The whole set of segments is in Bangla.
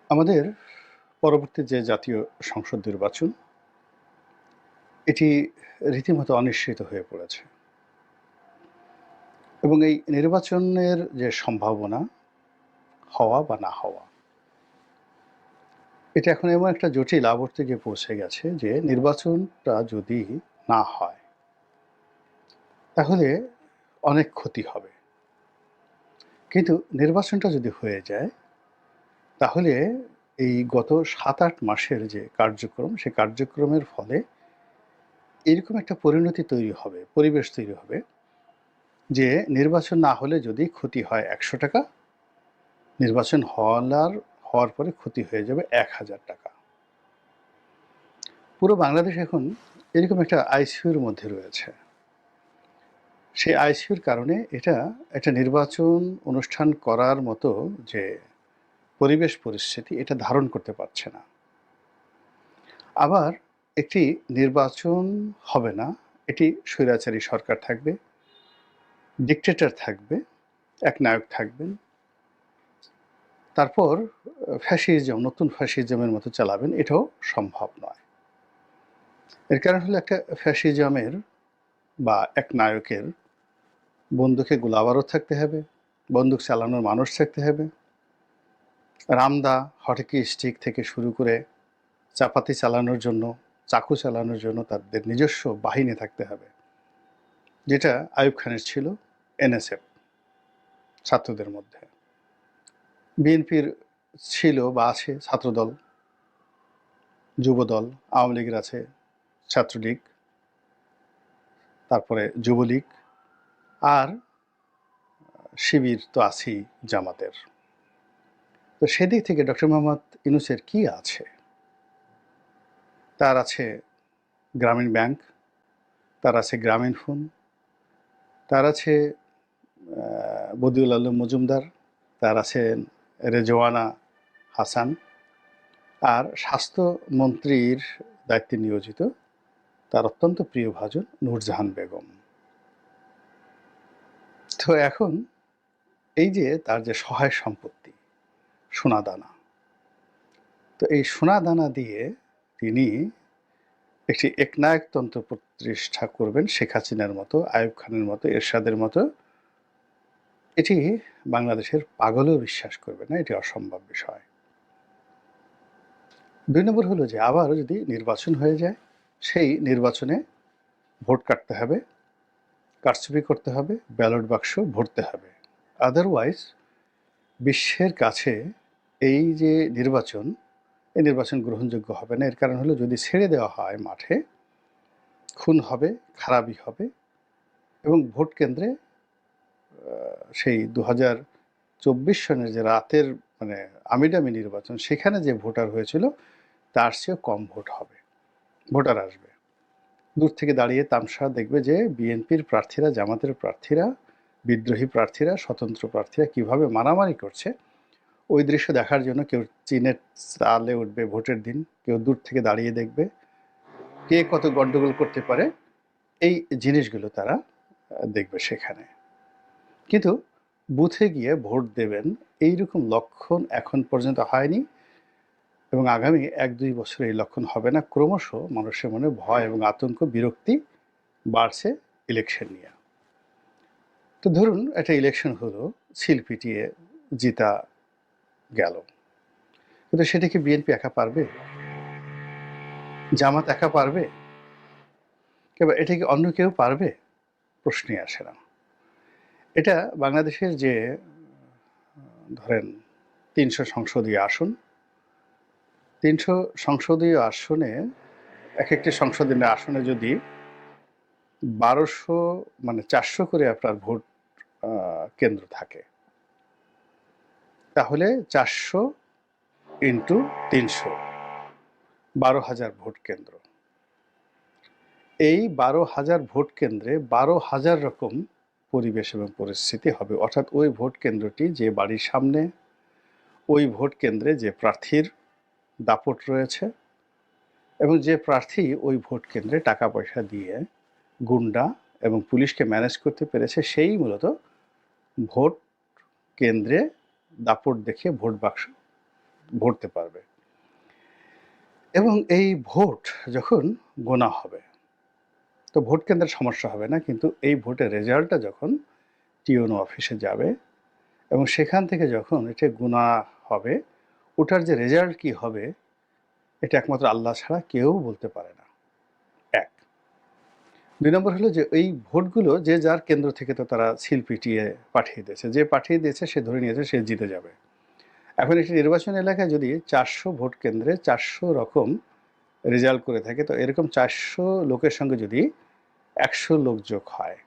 আমাদের পরবর্তী যে জাতীয় সংসদ নির্বাচন, এটি রীতিমতো অনিশ্চিত হয়ে পড়েছে এবং এই নির্বাচনের যে সম্ভাবনা হওয়া বা না হওয়া, এটা এখন এমন একটা জটিল আবর্তে গিয়ে পৌঁছে গেছে যে নির্বাচনটা যদি না হয়, তাহলে অনেক ক্ষতি হবে। কিন্তু নির্বাচনটা যদি হয়ে যায়, তাহলে এই গত ৭-৮ মাসের যে কার্যক্রম, সে কার্যক্রমের ফলে এরকম একটা পরিণতি তৈরি হবে, পরিবেশ তৈরি হবে যে নির্বাচন না হলে যদি ক্ষতি হয় ৳১০০, নির্বাচন হওয়ার পরে ক্ষতি হয়ে যাবে ৳১,০০০। পুরো বাংলাদেশ এখন এরকম একটা আইসিইউর মধ্যে রয়েছে। সেই আইসিইউর কারণে এটা একটা নির্বাচন অনুষ্ঠান করার মতো যে পরিবেশ পরিস্থিতি, এটা ধারণ করতে পারছে না। আবার একটি নির্বাচন হবে না, এটি স্বৈরাচারী সরকার থাকবে, ডিক্টেটর থাকবে, একনায়ক থাকবেন। তারপর ফ্যাসিজম, নতুন ফ্যাসিজমের মতো চালাবেন, এটাও সম্ভব নয়। এর কারণ হলো একটা ফ্যাসিজমের বা একনায়কের বন্দুকে গোলাবারও থাকতে হবে, বন্দুক চালানোর মানুষ থাকতে হবে, রামদা, হটকি স্টিক থেকে শুরু করে চাপাতি চালানোর জন্য, চাকু চালানোর জন্য তাদের নিজস্ব বাহিনী থাকতে হবে, যেটা আইয়ুব খানের ছিল এনএসএফ ছাত্রদের মধ্যে। বিএনপির ছিল বা আছে ছাত্রদল, যুবদল, আওয়ামী লীগের আছে ছাত্রলীগ, তারপরে যুবলীগ, আর শিবির তো আছেই জামাতের। তো সেদিক থেকে ডক্টর মোহাম্মদ ইউনূসের কি আছে? তার আছে গ্রামীণ ব্যাংক, তার আছে গ্রামীণ ফোন, তার আছে বদিউল আলম মজুমদার, তার আছেন রেজওয়ানা হাসান, আর স্বাস্থ্যমন্ত্রীর দায়িত্বে নিয়োজিত তার অত্যন্ত প্রিয়ভাজন নূরজাহান বেগম। তো এখন এই যে তার যে সহায় সম্পত্তি সোনাদানা, তো এই সোনাদানা দিয়ে তিনি একটি একনায়কতন্ত্র প্রতিষ্ঠা করবেন শেখ হাসিনার মতো, আইয়ুব খানের মতো, এরশাদের মতো। এটি বাংলাদেশের পাগলেও বিশ্বাস করবে না, এটি অসম্ভব বিষয়। ২ নম্বর হলো যে আবারও যদি নির্বাচন হয়ে যায়, সেই নির্বাচনে ভোট কাটতে হবে, কারচুপি করতে হবে, ব্যালট বাক্স ভরতে হবে। আদারওয়াইজ বিশ্বের কাছে এই যে নির্বাচন, এই নির্বাচন গ্রহণযোগ্য হবে না। এর কারণ হলো যদি ছেড়ে দেওয়া হয় মাঠে, খুন হবে, খারাপই হবে এবং ভোট কেন্দ্রে সেই ২০২৪ সনের যে রাতের মানে আমিডামি নির্বাচন, সেখানে যে ভোটার হয়েছিল তার চেয়েও কম ভোট হবে, ভোটার আসবে। দূর থেকে দাঁড়িয়ে তামসা দেখবে যে বিএনপির প্রার্থীরা, জামাতের প্রার্থীরা, বিদ্রোহী প্রার্থীরা, স্বতন্ত্র প্রার্থীরা কীভাবে মারামারি করছে, ওই দৃশ্য দেখার জন্য কেউ চীনের চালে উঠবে ভোটের দিন, কেউ দূর থেকে দাঁড়িয়ে দেখবে কে কত গণ্ডগোল করতে পারে, এই জিনিসগুলো তারা দেখবে সেখানে। কিন্তু বুথে গিয়ে ভোট দেবেন এইরকম লক্ষণ এখন পর্যন্ত হয়নি এবং আগামী ১-২ বছরে এই লক্ষণ হবে না। ক্রমশ মানুষের মনে ভয় এবং আতঙ্ক, বিরক্তি বাড়ছে ইলেকশন নিয়ে। তো ধরুন একটা ইলেকশন হলো, ছিল পিটিয়ে জিতা গেল, কিন্তু সেটা কি বিএনপি একা পারবে? জামাত একা পারবে? কিংবা এটা কি অন্য কেউ পারবে? প্রশ্নই আসে না। এটা বাংলাদেশের যে ধরেন ৩০০ সংসদীয় আসন, ৩০০ সংসদীয় আসনে একেকটি সংসদীয় আসনে যদি ১২০০ মানে ৪০০ করে আপনার ভোট কেন্দ্র থাকে, তাহলে ৪০০ ইন্টু ৩০০, ১২,০০০ ভোট কেন্দ্র। এই ১২,০০০ ভোট কেন্দ্রে ১২,০০০ রকম পরিবেশ এবং পরিস্থিতি হবে। অর্থাৎ ওই ভোট কেন্দ্রটি যে বাড়ির সামনে, ওই ভোট কেন্দ্রে যে প্রার্থীর দাপট রয়েছে এবং যে প্রার্থী ওই ভোট কেন্দ্রে টাকা পয়সা দিয়ে গুন্ডা এবং পুলিশকে ম্যানেজ করতে পেরেছে, সেই মূলত ভোট কেন্দ্রে দাপট দেখিয়ে ভোট বাক্স ভরতে পারবে। এবং এই ভোট যখন গোনা হবে, তো ভোট কেন্দ্রের সমস্যা হবে না, কিন্তু এই ভোটের রেজাল্টটা যখন টিওনো অফিসে যাবে এবং সেখান থেকে যখন এটা গোনা হবে, ওটার যে রেজাল্ট কি হবে এটা একমাত্র আল্লাহ ছাড়া কেউ বলতে পারে না। ১। ২ নম্বর হলো যে এই ভোটগুলো যে যার কেন্দ্র থেকে তো তারা সিল পিটিয়ে পাঠিয়ে দিয়েছে। যে পাঠিয়ে দিয়েছে সে ধরে নিয়েছে সে জিতে যাবে। এখন একটি নির্বাচন এলাকায় যদি ৪০০ ভোট কেন্দ্রে ৪০০ রকম রেজাল্ট করে থাকে, তো এরকম ৪০০ লোকের সঙ্গে যদি ১০০ লোক যোগ হয়,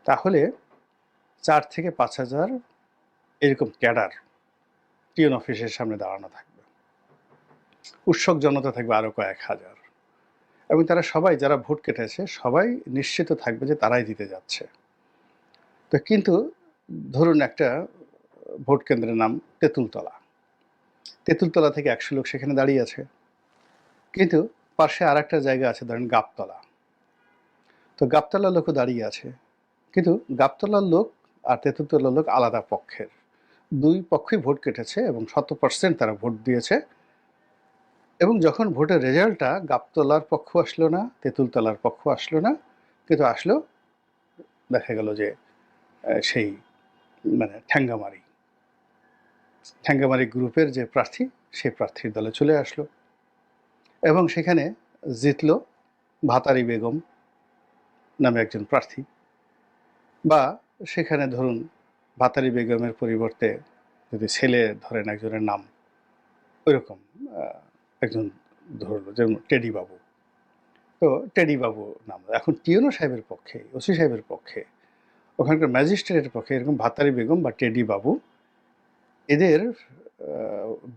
তাহলে ৪ থেকে ৫,০০০ এরকম ক্যাডার টিওন অফিসের সামনে দাঁড়ানো থাকবে। উৎসুক জনতা থাকবে আরও কয়েক হাজার, এবং তারা সবাই যারা ভোট কেটেছে সবাই নিশ্চিত থাকবে যে তারাই জিতে যাচ্ছে। তো কিন্তু ধরুন একটা ভোট কেন্দ্রের নাম তেঁতুলতলা। তেঁতুলতলা থেকে ১০০ লোক সেখানে দাঁড়িয়ে আছে, কিন্তু পাশে আরেকটা জায়গা আছে ধরেন গাবতলা। তো গাবতলার লোকও দাঁড়িয়ে আছে, কিন্তু গাবতলার লোক আর তেঁতুলতলার লোক আলাদা পক্ষের। ২ পক্ষই ভোট কেটেছে এবং ১০০% তারা ভোট দিয়েছে। এবং যখন ভোটের রেজাল্টটা গাবতলার পক্ষ আসলো না, তেঁতুলতলার পক্ষ আসলো না, কিন্তু আসলো দেখা গেল যে সেই মানে ঠ্যাঙ্গামারি গ্রুপের যে প্রার্থী, সেই প্রার্থীর দলে চলে আসলো এবং সেখানে জিতল ভাতারি বেগম নামে একজন প্রার্থী। বা সেখানে ধরুন ভাতারি বেগমের পরিবর্তে যদি ছেলে ধরেন একজনের নাম ওইরকম একজন ধরলো, যেমন টেডি বাবু। তো টেডি বাবু নাম এখন টিওনো সাহেবের পক্ষে, ওসি সাহেবের পক্ষে, ওখানকার ম্যাজিস্ট্রেটের পক্ষে এরকম ভাতারি বেগম বা টেডি বাবু এদের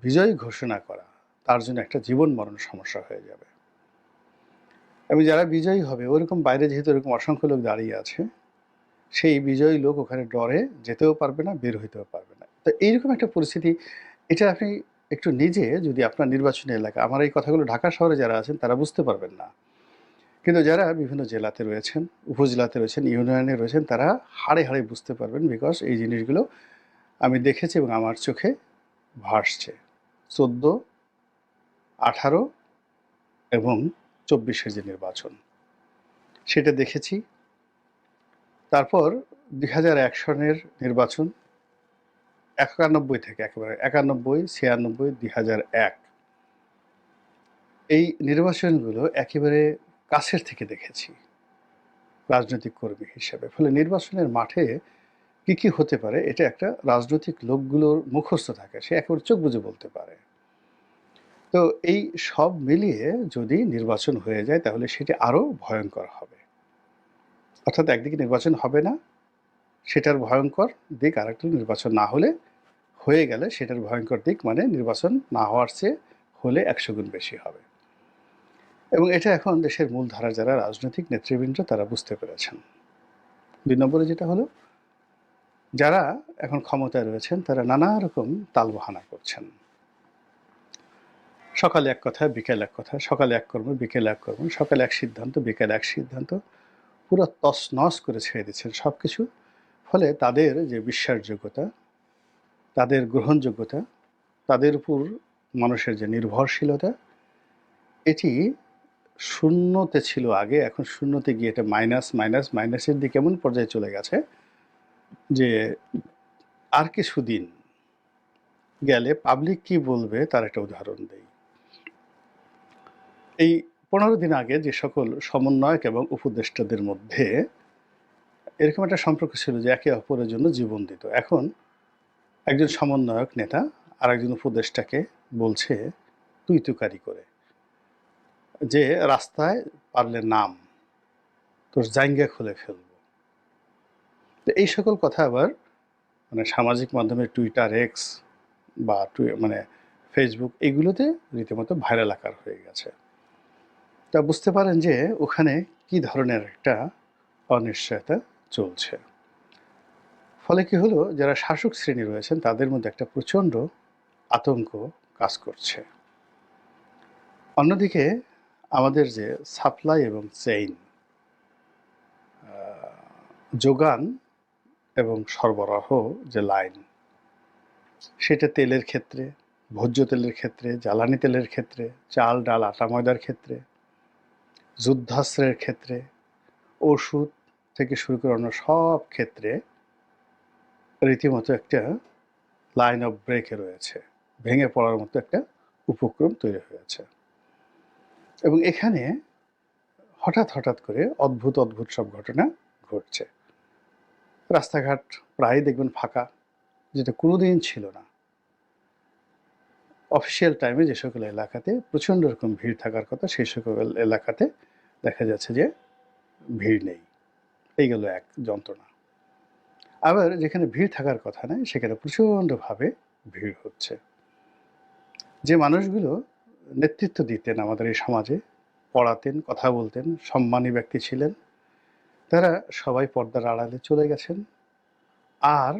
বিজয়ী ঘোষণা করা তার জন্য একটা জীবন মরণ সমস্যা হয়ে যাবে। এবং যারা বিজয়ী হবে ওরকম বাইরে যেহেতু এরকম অসংখ্য লোক দাঁড়িয়ে আছে, সেই বিজয়ী লোক ওখানে ডরে যেতেও পারবে না, বের হইতেও পারবে না। তো এইরকম একটা পরিস্থিতি, এটা আপনি একটু নিজে যদি আপনার নির্বাচনী এলাকা, আমার এই কথাগুলো ঢাকা শহরে যারা আছেন তারা বুঝতে পারবেন না, কিন্তু যারা বিভিন্ন জেলাতে রয়েছেন, উপজেলাতে রয়েছেন, ইউনিয়নে রয়েছেন, তারা হাড়ে হাড়ে বুঝতে পারবেন। বিকজ এই জিনিসগুলো আমি দেখেছি এবং আমার চোখে ভাসছে। 14, 18 এবং 24-এর যে নির্বাচন সেটা দেখেছি। তারপর 2001 সনের নির্বাচন, 91 থেকে একেবারে 91, 96, 2001 এই নির্বাচনগুলো একেবারে কাছের থেকে দেখেছি রাজনৈতিক কর্মী হিসেবে। ফলে নির্বাচনের মাঠে কি কি হতে পারে এটা একটা রাজনৈতিক লোকগুলোর মুখস্থ থাকে, সে একেবারে চোখ বুজে বলতে পারে। তো এই সব মিলিয়ে যদি নির্বাচন হয়ে যায় তাহলে সেটি আরও ভয়ঙ্কর হবে। অর্থাৎ একদিকে নির্বাচন হবে না, সেটার ভয়ঙ্কর দিক, আরেকটা নির্বাচন না হলে, হয়ে গেলে সেটার ভয়ঙ্কর দিক মানে নির্বাচন না হওয়ার চেয়ে হলে 100 গুণ বেশি হবে। এবং এটা এখন দেশের মূলধারার যারা রাজনৈতিক নেতৃবৃন্দ তারা বুঝতে পেরেছেন। ২ নম্বরে যেটা হলো, যারা এখন ক্ষমতায় রয়েছেন তারা নানা রকম তালবাহানা করছেন। সকালে এক কথা, বিকেল এক কথা, সকালে এক কর্ম, বিকেলে এক কর্ম, সকালে এক সিদ্ধান্ত, বিকেলে এক সিদ্ধান্ত, পুরো তছনছ করে ছেড়ে দিচ্ছেন সব কিছু। ফলে তাদের যে বিশ্বাসযোগ্যতা, তাদের গ্রহণযোগ্যতা, তাদের উপর মানুষের যে নির্ভরশীলতা, এটি শূন্যতে ছিল আগে, এখন শূন্যতে গিয়ে এটা মাইনাসের দিকে এমন পর্যায়ে চলে গেছে যে আর কিছুদিন গেলে পাবলিক কি বলবে তার একটা উদাহরণ দেই। এই 15 দিন আগে যে সকল সমন্বয়ক এবং উপদেষ্টাদের মধ্যে এরকম একটা সম্পর্ক ছিল যে একে অপরের জন্য জীবন দিত, এখন একজন সমন্বয়ক নেতা আর একজন উপদেষ্টাকে বলছে তুই তুকারি করে যে রাস্তায় পারলে নাম, তোর জাইঙ্গা খুলে ফেলবো। তো এই সকল কথা আবার মানে সামাজিক মাধ্যমে টুইটার, এক্স বা মানে ফেসবুক, এগুলোতে রীতিমতো ভাইরাল আকার হয়ে গেছে। তা বুঝতে পারেন যে ওখানে কি ধরনের একটা অনিশ্চয়তা চলছে। ফলে কি হলো, যারা শাসক শ্রেণী রয়েছেন তাদের মধ্যে একটা প্রচণ্ড আতঙ্ক কাজ করছে। অন্যদিকে আমাদের যে সাপ্লাই এবং চেইন, যোগান এবং সরবরাহ যে লাইন, সেটা তেলের ক্ষেত্রে, ভোজ্য তেলের ক্ষেত্রে, জ্বালানি তেলের ক্ষেত্রে, চাল ডাল আটা ময়দার ক্ষেত্রে, যুদ্ধাস্ত্রের ক্ষেত্রে, ওষুধ থেকে শুরু করে অন্য সব ক্ষেত্রে রীতিমতো একটা লাইন অফ ব্রেকে রয়েছে, ভেঙে পড়ার মতো একটা উপক্রম তৈরি হয়েছে। এবং এখানে হঠাৎ হঠাৎ করে অদ্ভুত অদ্ভুত সব ঘটনা ঘটছে। রাস্তাঘাট প্রায় দেখবেন ফাঁকা, যেটা কোনোদিন ছিল না। অফিসিয়াল টাইমে যে সকল এলাকাতে প্রচণ্ড রকম ভিড় থাকার কথা, সেই সকল এলাকাতে দেখা যাচ্ছে যে ভিড় নেই। এই গেল এক যন্ত্রণা। আবার যেখানে ভিড় থাকার কথা নয়, সেখানে প্রচণ্ডভাবে ভিড় হচ্ছে। যে মানুষগুলো নেতৃত্ব দিতেন আমাদের এই সমাজে, পড়াতেন, কথা বলতেন, সম্মানী ব্যক্তি ছিলেন, তারা সবাই পর্দার আড়ালে চলে গেছেন। আর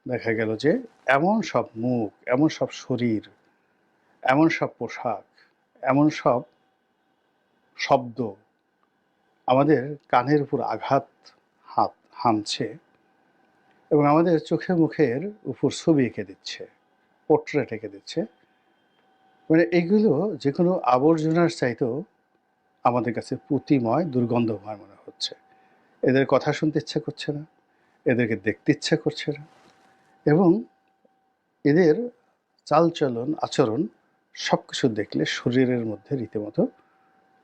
দেখা গেল যে এমন সব মুখ, এমন সব শরীর, এমন সব পোশাক, এমন সব শব্দ আমাদের কানের উপর আঘাত হানছে এবং আমাদের চোখে মুখের উপর ছবি এঁকে দিচ্ছে, পোর্ট্রেট এঁকে দিচ্ছে। মানে এগুলো যে কোনো আবর্জনার চাইতেও আমাদের কাছে পুঁতিময়, দুর্গন্ধময় মনে হচ্ছে। এদের কথা শুনতে ইচ্ছা করছে না, এদেরকে দেখতে ইচ্ছা করছে না, এবং এদের চালচলন, আচরণ সব কিছু দেখলে শরীরের মধ্যে রীতিমতো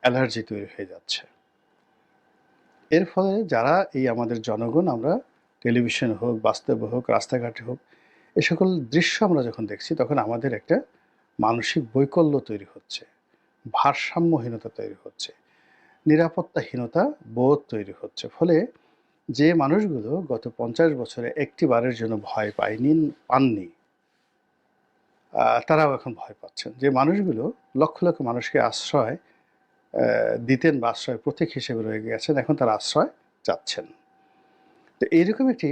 অ্যালার্জি তৈরি হয়ে যাচ্ছে। এর ফলে যারা এই আমাদের জনগণ, আমরা টেলিভিশন হোক, বাস্তবে হোক, রাস্তাঘাটে হোক, এ সকল দৃশ্য আমরা যখন দেখছি, তখন আমাদের একটা মানসিক বৈকল্য তৈরি হচ্ছে, ভারসাম্যহীনতা তৈরি হচ্ছে, নিরাপত্তাহীনতা বোধ তৈরি হচ্ছে। ফলে যে মানুষগুলো গত 50 বছরে একটি বারের জন্য ভয় পাননি, তারাও এখন ভয় পাচ্ছেন। যে মানুষগুলো লক্ষ লক্ষ মানুষকে আশ্রয় দিতেন বা আশ্রয় প্রতীক হিসেবে রয়ে গেছেন, এখন তারা আশ্রয় চাচ্ছেন। তো এইরকম একটি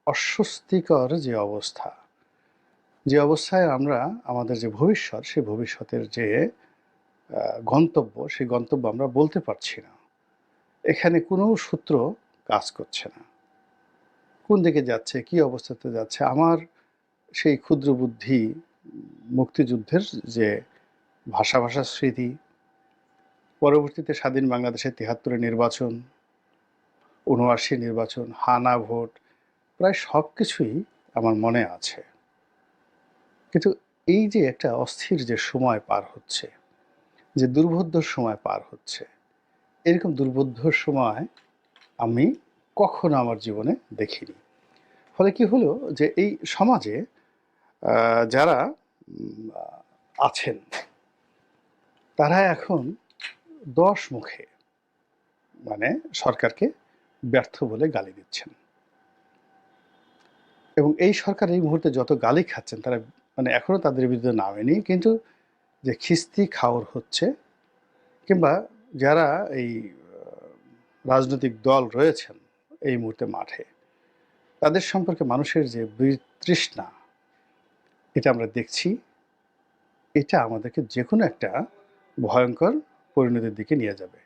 অস্বস্তিকর যে অবস্থা, যে অবস্থায় আমরা আমাদের যে ভবিষ্যৎ, সেই ভবিষ্যতের যে গন্তব্য, সেই গন্তব্য আমরা বলতে পারছি না। এখানে কোনো সূত্র কাজ করছে না। কোন দিকে যাচ্ছে, কি অবস্থাতে যাচ্ছে, আমার সেই ক্ষুদ্র বুদ্ধি মুক্তিযুদ্ধের যে ভাষা স্মৃতি, পরবর্তীতে স্বাধীন বাংলাদেশের ৭৩ নির্বাচন, ৭৯ নির্বাচন, হানা ভোট, প্রায় সব কিছুই আমার মনে আছে। কিন্তু এই যে একটা অস্থির যে সময় পার হচ্ছে, যে দুর্বোধ্য সময় পার হচ্ছে, এরকম দুর্বোধ্য সময় আমি কখনো আমার জীবনে দেখিনি। ফলে কি হলো যে এই সমাজে যারা আছেন, তারা এখন ১০ মুখে মানে সরকারকে ব্যর্থ বলে গালি দিচ্ছেন। এবং এই সরকার এই মুহূর্তে যত গালি খাচ্ছেন, তারা মানে এখনো তাদের বিরুদ্ধে নামেনি, কিন্তু যে খিস্তি খাওয়ার হচ্ছে, কিংবা যারা এই রাজনৈতিক দল রয়েছেন এই মুহূর্তে মাঠে, তাদের সম্পর্কে মানুষের যে বিতৃষ্ণা, এটা আমরা দেখছি। এটা আমাদেরকে যে কোনো একটা ভয়ঙ্কর পরিণতির দিকে নিয়ে যাবে।